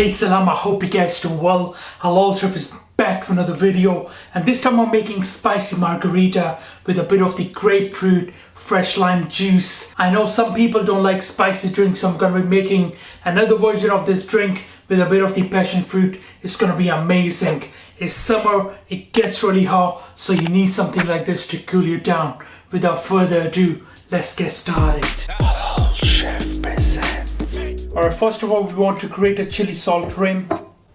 Hey Salam, I hope you guys doing well. Halal Chef is back for another video, and this time I'm making spicy margarita with a bit of the grapefruit, fresh lime juice. I know some people don't like spicy drinks, so I'm gonna be making another version of this drink with a bit of the passion fruit. It's gonna be amazing. It's summer, it gets really hot, so you need something like this to cool you down. Without further ado, let's get started. Halal Chef presents. Alright, first of all, we want to create a chili salt rim.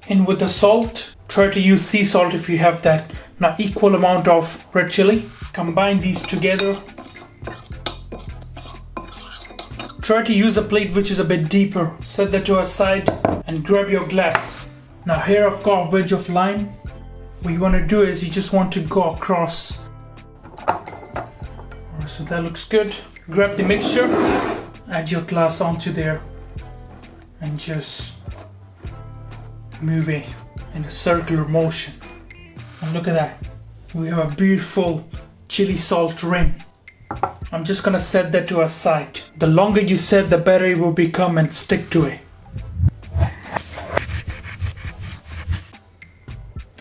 In with the salt. Try to use sea salt if you have that. Now equal amount of red chili. Combine these together. Try to use a plate which is a bit deeper. Set that to a side and grab your glass. Now here I've got a wedge of lime. What you want to do is you just want to go across. Alright, so that looks good. Grab the mixture. Add your glass onto there. And just move it in a circular motion. And look at that. We have a beautiful chili salt rim. I'm just gonna set that to a side. The longer you set, the better it will become and stick to it.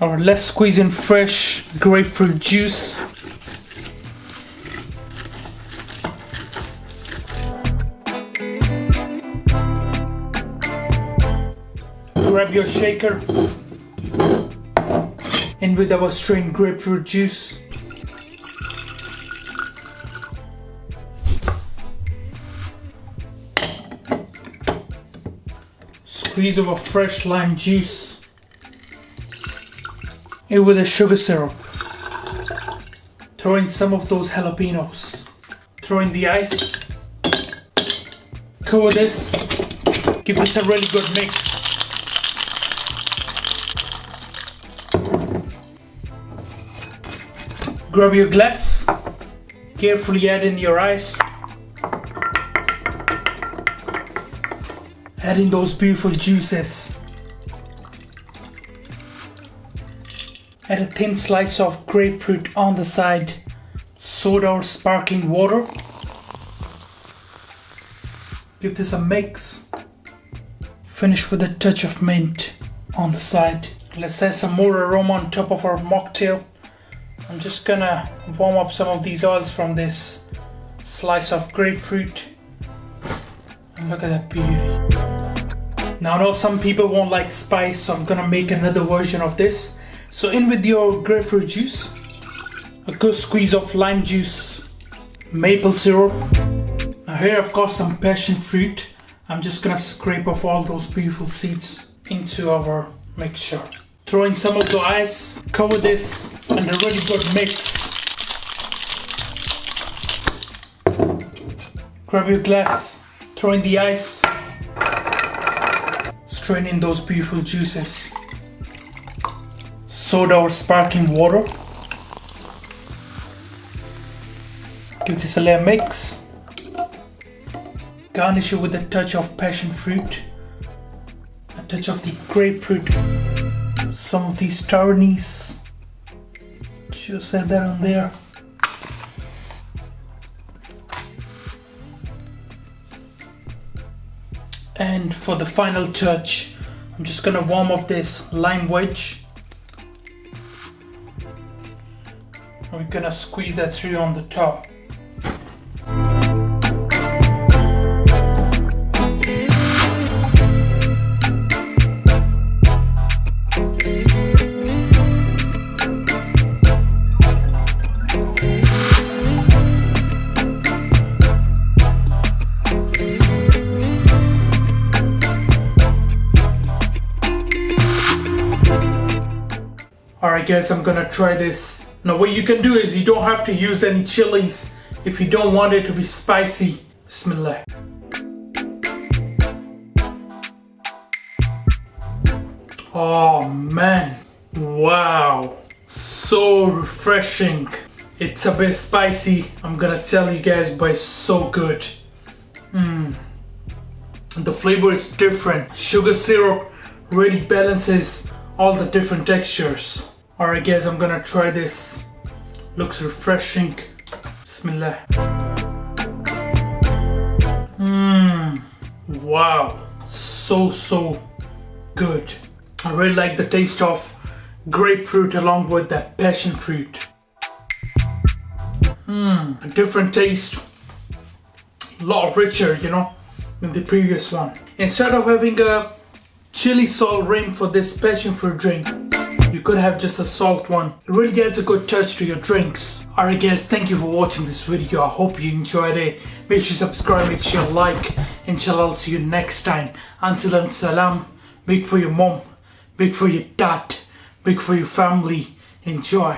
Alright, let's squeeze in fresh grapefruit juice. Grab your shaker. In with our strained grapefruit juice. Squeeze our fresh lime juice. In with the sugar syrup. Throw in some of those jalapenos. Throw in the ice. Cover this. Give this a really good mix. Grab your glass, carefully add in your ice, add in those beautiful juices, add a thin slice of grapefruit on the side, soda or sparkling water, give this a mix, finish with a touch of mint on the side. Let's add some more aroma on top of our mocktail. I'm just gonna warm up some of these oils from this slice of grapefruit. And look at that beauty. Now I know some people won't like spice, so I'm gonna make another version of this. So in with your grapefruit juice, a good squeeze of lime juice, maple syrup. Now here I've got some passion fruit. I'm just gonna scrape off all those beautiful seeds into our mixture. Throw in some of the ice, cover this, and a really good mix. Grab your glass, throw in the ice, strain in those beautiful juices. Soda or sparkling water. Give this a little mix. Garnish it with a touch of passion fruit, a touch of the grapefruit. Some of these star anise, just add that on there. And for the final touch, I'm just gonna warm up this lime wedge. We're gonna squeeze that through on the top. Alright guys, I'm gonna try this. Now what you can do is you don't have to use any chilies if you don't want it to be spicy. Bismillah. Oh man, wow, so refreshing. It's a bit spicy, I'm gonna tell you guys, but it's so good. The flavor is different. Sugar syrup really balances all the different textures. Alright guys, I'm gonna try this. Looks refreshing. Bismillah. Wow, so good. I really like the taste of grapefruit along with that passion fruit. A different taste. A lot richer, you know, than the previous one. Instead of having a chili salt rim for this passion fruit drink, you could have just a salt one. It really adds a good touch to your drinks. Alright guys, thank you for watching this video. I hope you enjoyed it. Make sure you subscribe, make sure you like. Inshallah, I'll see you next time. Until then, salam. Big for your mom, big for your dad, big for your family. Enjoy.